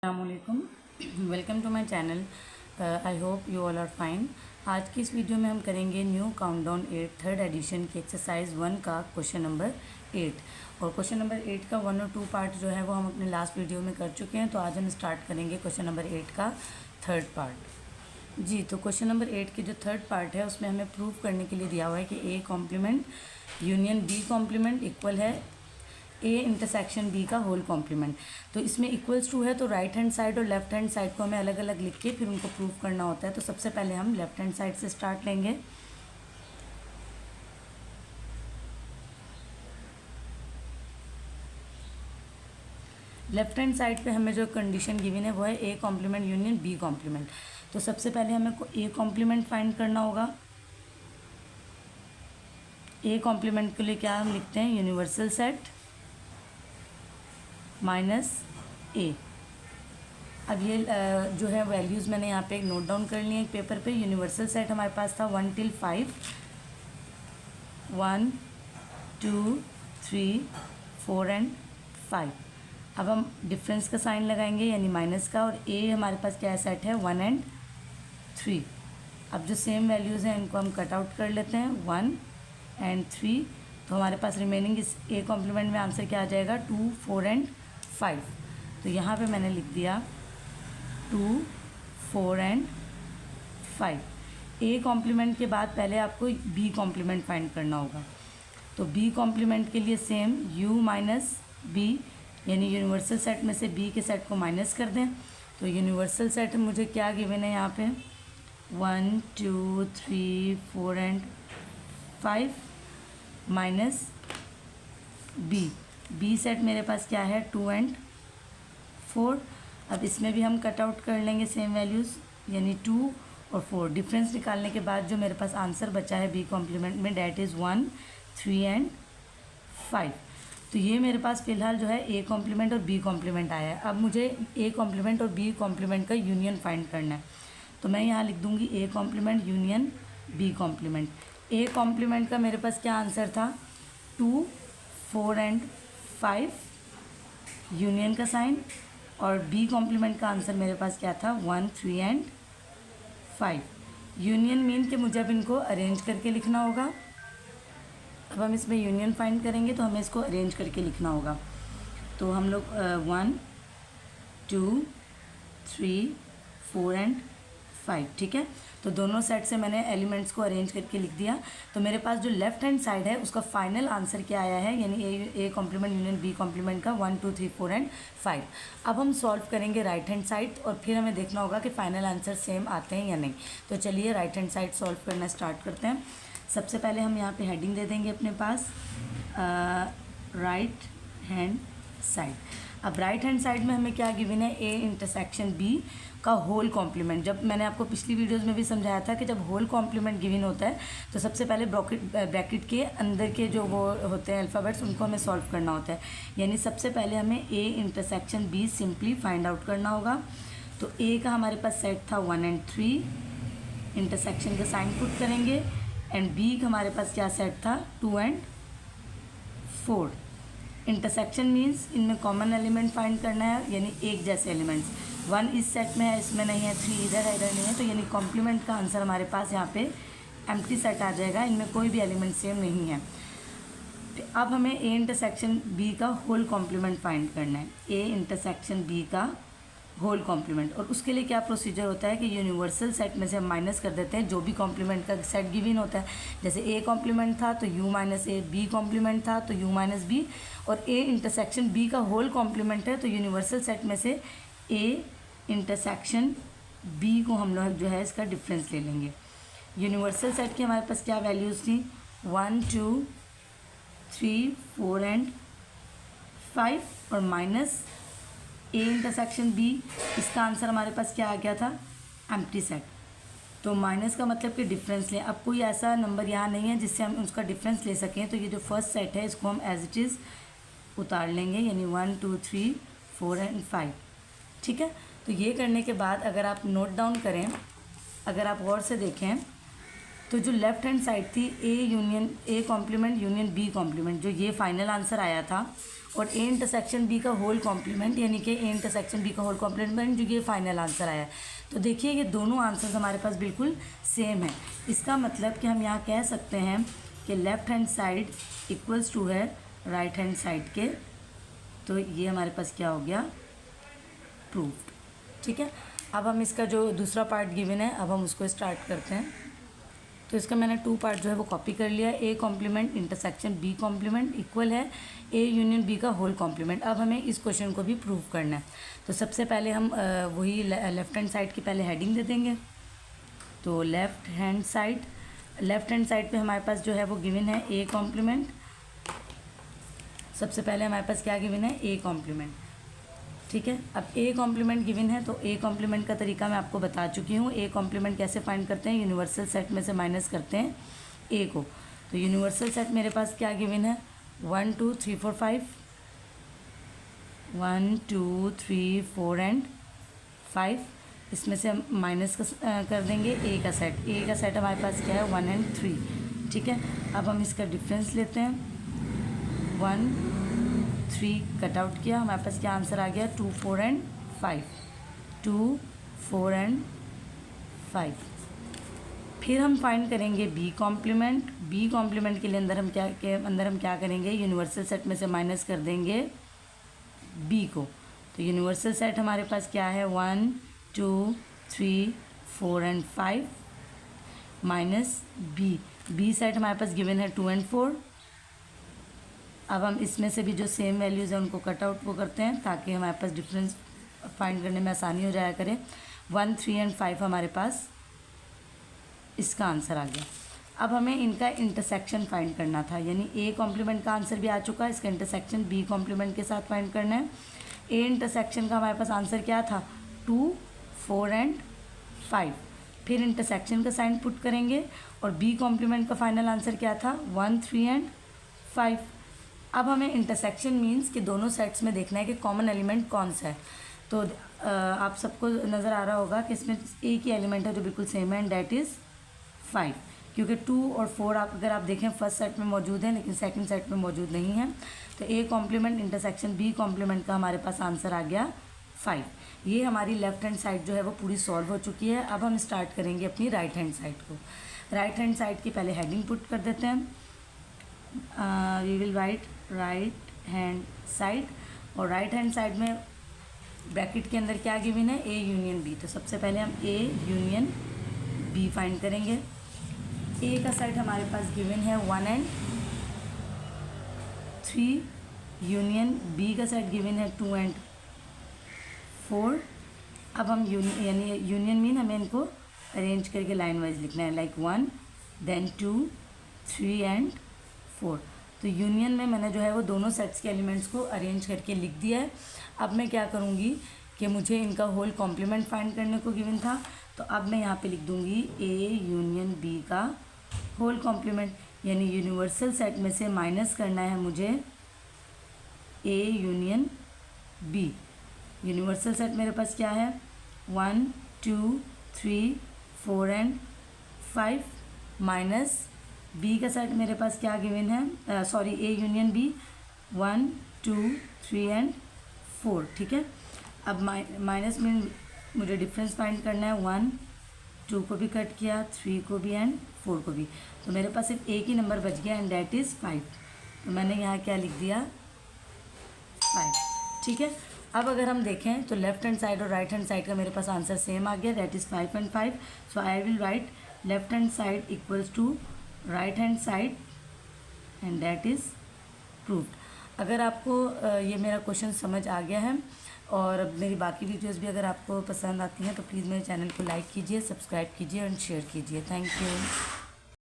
अस्सलामुअलैकुम, welcome to my channel. I hope you all are fine. आज की इस वीडियो में हम करेंगे न्यू काउंटडाउन 8 थर्ड एडिशन की एक्सरसाइज 1 का क्वेश्चन नंबर 8। और क्वेश्चन नंबर 8 का 1 और 2 पार्ट जो है वो हम अपने लास्ट वीडियो में कर चुके हैं। तो आज हम स्टार्ट करेंगे क्वेश्चन नंबर 8 का थर्ड पार्ट। जी, तो क्वेश्चन नंबर 8 की जो थर्ड पार्ट है उसमें हमें प्रूव करने के लिए दिया हुआ है कि A complement union B complement equal है ए इंटरसेक्शन बी का होल कॉम्प्लीमेंट। तो इसमें इक्वल्स टू है तो राइट हैंड साइड और लेफ्ट हैंड साइड को हमें अलग अलग लिख के फिर उनको प्रूव करना होता है। तो सबसे पहले हम लेफ्ट हैंड साइड से स्टार्ट लेंगे। लेफ्ट हैंड साइड पे हमें जो कंडीशन गिवन है वो है A complement union B complement. तो सबसे पहले हमें ए कॉम्प्लीमेंट फाइंड करना होगा। ए कॉम्प्लीमेंट के लिए क्या हम लिखते हैं, यूनिवर्सल सेट माइनस ए। अब ये जो है वैल्यूज़ मैंने यहाँ पे एक नोट डाउन कर लिए एक पेपर पे। यूनिवर्सल सेट हमारे पास था 1 till 5, 1 2 3 4 एंड 5। अब हम डिफरेंस का साइन लगाएंगे यानी माइनस का, और ए हमारे पास क्या सेट है 1 and 3। अब जो सेम वैल्यूज़ हैं इनको हम कट आउट कर लेते हैं 1 and 3। तो हमारे पास रिमेनिंग इस ए कॉम्प्लीमेंट में आंसर क्या आ जाएगा 2 4 and 5। तो यहाँ पे मैंने लिख दिया 2 4 and 5। ए कॉम्प्लीमेंट के बाद पहले आपको बी कॉम्प्लीमेंट फाइंड करना होगा। तो बी कॉम्प्लीमेंट के लिए सेम u माइनस बी, यानी यूनिवर्सल सेट में से बी के सेट को माइनस कर दें। तो यूनिवर्सल सेट मुझे क्या गिवन है यहाँ पे 1 2 3 4 and 5 माइनस बी सेट मेरे पास क्या है 2 and 4। अब इसमें भी हम कट आउट कर लेंगे सेम वैल्यूज़, यानी 2 और 4। डिफरेंस निकालने के बाद जो मेरे पास आंसर बचा है बी कॉम्प्लीमेंट में डैट इज़ 1 3 and 5। तो ये मेरे पास फ़िलहाल जो है ए कॉम्प्लीमेंट और बी कॉम्प्लीमेंट आया है। अब मुझे ए कॉम्प्लीमेंट और बी कॉम्प्लीमेंट का यूनियन फाइंड करना है। तो मैं यहाँ लिख दूँगी A complement union B complement. A complement का मेरे पास क्या आंसर था 2 4 and 5 यूनियन का साइन, और बी कॉम्प्लीमेंट का आंसर मेरे पास क्या था 1 3 and 5। यूनियन मीन कि मुझे अब इनको अरेंज करके लिखना होगा। अब हम इसमें यूनियन फाइंड करेंगे तो हमें इसको अरेंज करके लिखना होगा। तो हम लोग 1 2 3 4 and 5, ठीक है। तो दोनों सेट से मैंने एलिमेंट्स को अरेंज करके लिख दिया। तो मेरे पास जो लेफ्ट हैंड साइड है उसका फाइनल आंसर क्या आया है, यानी A complement union B complement का 1 2 3 4 and 5। अब हम सॉल्व करेंगे राइट हैंड साइड और फिर हमें देखना होगा कि फाइनल आंसर सेम आते हैं या नहीं। तो चलिए राइट हैंड साइड सॉल्व करना स्टार्ट करते हैं। सबसे पहले हम यहाँ पे हेडिंग दे देंगे अपने पास राइट हैंड साइड। अब राइट हैंड साइड में हमें क्या गिवन है, ए इंटरसेक्शन बी का होल कॉम्प्लीमेंट। जब मैंने आपको पिछली वीडियोस में भी समझाया था कि जब होल कॉम्प्लीमेंट गिवन होता है तो सबसे पहले ब्रैकेट के अंदर के जो वो होते हैं अल्फ़ाबेट्स उनको हमें सॉल्व करना होता है। यानी सबसे पहले हमें ए intersection be simply find out करना होगा। तो ए का हमारे पास सेट था 1 and 3, इंटरसेक्शन का साइन पुट करेंगे, एंड बी का हमारे पास क्या सेट था 2 and 4। इंटरसेक्शन मीन्स इनमें कॉमन एलिमेंट फाइंड करना है, यानी एक जैसे एलिमेंट्स। 1 इस सेट में है, इसमें नहीं है, 3 इधर है, इधर नहीं है। तो यानी कॉम्प्लीमेंट का आंसर हमारे पास यहाँ पे एम्प्टी सेट आ जाएगा, इनमें कोई भी एलिमेंट सेम नहीं है। तो अब हमें ए इंटरसेक्शन बी का होल कॉम्प्लीमेंट फाइंड करना है, ए इंटरसेक्शन बी का होल कॉम्प्लीमेंट। और उसके लिए क्या प्रोसीजर होता है कि यूनिवर्सल सेट में से हम माइनस कर देते हैं जो भी कॉम्प्लीमेंट का सेट गिवन होता है। जैसे ए कॉम्प्लीमेंट था तो U minus A, B complement था तो यू माइनस बी, और ए इंटरसेक्शन बी का होल कॉम्प्लीमेंट है तो यूनिवर्सल सेट में से ए इंटरसेक्शन बी को हम लोग जो है इसका डिफरेंस ले लेंगे। यूनिवर्सल सेट की हमारे पास क्या वैल्यूज़ थी 1 2 3 4 and 5 और माइनस ए इंटरसेक्शन बी। इसका आंसर हमारे पास क्या आ गया था एम्प्टी सेट। तो माइनस का मतलब कि डिफरेंस लें। अब कोई ऐसा नंबर यहाँ नहीं है जिससे हम उसका डिफरेंस ले सकें, तो ये जो फर्स्ट सेट है इसको हम एज इट इज़ उतार लेंगे, यानी 1 2 3 4 and 5, ठीक है। तो ये करने के बाद अगर आप नोट डाउन करें, अगर आप गौर से देखें तो जो लेफ्ट हैंड साइड थी A complement union B complement, जो ये फाइनल आंसर आया था, और ए इंटरसेक्शन बी का होल कॉम्प्लीमेंट यानी कि ए इंटरसेक्शन बी का होल कॉम्प्लीमेंट जो ये फाइनल आंसर आया है। तो देखिए ये दोनों आंसर्स हमारे पास बिल्कुल सेम है। इसका मतलब कि हम यहाँ कह सकते हैं कि left hand side equals to है राइट हैंड साइड के। तो ये हमारे पास क्या हो गया, प्रूव्ड। ठीक है, अब हम इसका जो दूसरा पार्ट गिवन है अब हम उसको स्टार्ट करते हैं। तो इसका मैंने 2 पार्ट जो है वो कॉपी कर लिया। A complement intersection B complement equal है ए यूनियन बी का होल कॉम्प्लीमेंट। अब हमें इस क्वेश्चन को भी प्रूव करना है। तो सबसे पहले हम वही लेफ़्ट हैंड साइड की पहले हेडिंग दे देंगे। तो लेफ़्ट हैंड साइड पे हमारे पास जो है वो गिवन है ए कॉम्प्लीमेंट। सबसे पहले हमारे पास क्या गिवन है, ए कॉम्प्लीमेंट। ठीक है, अब ए कॉम्प्लीमेंट गिवन है तो ए कॉम्प्लीमेंट का तरीका मैं आपको बता चुकी हूँ। ए कॉम्प्लीमेंट कैसे फाइंड करते हैं, यूनिवर्सल सेट में से माइनस करते हैं ए को। तो यूनिवर्सल सेट मेरे पास क्या गिवन है, 1 2 3 4 5, 1 2 3 4 एंड 5। इसमें से हम माइनस कर देंगे ए का सेट हमारे पास क्या है 1 एंड 3। ठीक है, अब हम इसका डिफरेंस लेते हैं, 1 3 कट आउट किया, हमारे पास क्या आंसर आ गया 2 4 एंड 5, 2 4 एंड 5। फिर हम फाइंड करेंगे बी कॉम्प्लीमेंट। बी कॉम्प्लीमेंट के लिए अंदर हम क्या करेंगे, यूनिवर्सल सेट में से माइनस कर देंगे बी को। तो यूनिवर्सल सेट हमारे पास क्या है 1 2 3 4 एंड 5 माइनस बी सेट हमारे पास गिवन है 2 एंड 4। अब हम इसमें से भी जो सेम वैल्यूज़ हैं उनको कट आउट वो करते हैं ताकि हमारे पास डिफरेंस फाइंड करने में आसानी हो जाया करे। 1 3 एंड 5 हमारे पास इसका आंसर आ गया। अब हमें इनका इंटरसेक्शन फाइंड करना था, यानी ए कॉम्प्लीमेंट का आंसर भी आ चुका है, इसका इंटरसेक्शन बी कॉम्प्लीमेंट के साथ फाइंड करना है। ए इंटरसेक्शन का हमारे पास आंसर क्या था 2 4 एंड 5। फिर इंटरसेक्शन का साइन पुट करेंगे और बी कॉम्प्लीमेंट का फाइनल आंसर क्या था 1 3 एंड 5। अब हमें इंटरसेक्शन मीन्स कि दोनों सेट्स में देखना है कि कॉमन एलिमेंट कौन सा है। तो आप सबको नज़र आ रहा होगा कि इसमें एक ही एलिमेंट है जो बिल्कुल सेम है एंड डैट इज़ 5, क्योंकि 2 और 4 अगर आप देखें फर्स्ट सेट में मौजूद है लेकिन सेकंड सेट में मौजूद नहीं है। तो A complement intersection B complement का हमारे पास आंसर आ गया 5। ये हमारी लेफ़्ट हैंड साइड जो है वो पूरी सॉल्व हो चुकी है। अब हम स्टार्ट करेंगे अपनी राइट हैंड साइड को। राइट हैंड साइड की पहले हेडिंग पुट कर देते हैं। We will write right hand side, और राइट हैंड साइड में ब्रैकेट के अंदर क्या गिवन है ए यूनियन बी। तो सबसे पहले हम ए यूनियन बी फाइंड करेंगे। ए का साइड हमारे पास गिवन है 1 एंड 3, यूनियन बी का साइड गिवन है 2 एंड 4। अब हम यानी यूनियन मीन हमें इनको अरेंज करके लाइन वाइज लिखना है, लाइक 1 देन 2 3 एंड 4। तो यूनियन में मैंने जो है वो दोनों सेट्स के एलिमेंट्स को अरेंज करके लिख दिया है। अब मैं क्या करूँगी कि मुझे इनका होल कॉम्प्लीमेंट फाइंड करने को गिवन था, तो अब मैं यहाँ पे लिख दूँगी ए यूनियन बी का होल कॉम्प्लीमेंट, यानी यूनिवर्सल सेट में से माइनस करना है मुझे A union B. Universal set मेरे पास क्या है 1 2 3 4 एंड 5 माइनस बी का सेट मेरे पास क्या गिवन है, ए यूनियन बी 1 2 3 एंड 4। ठीक है, अब माइनस में मुझे डिफरेंस फाइंड करना है, 1 2 को भी कट किया, 3 को भी एंड 4 को भी। तो मेरे पास सिर्फ एक ही नंबर बच गया एंड डैट इज़ 5। तो मैंने यहाँ क्या लिख दिया 5। ठीक है, अब अगर हम देखें तो लेफ्ट हैंड साइड और राइट हैंड साइड का मेरे पास आंसर सेम आ गया, that is 5 and 5। So I will write left hand side equals to right hand side and that is proved. अगर आपको ये मेरा क्वेश्चन समझ आ गया है और मेरी बाकी वीडियोस भी अगर आपको पसंद आती हैं तो प्लीज़ मेरे चैनल को लाइक कीजिए, सब्सक्राइब कीजिए और शेयर कीजिए। Thank you.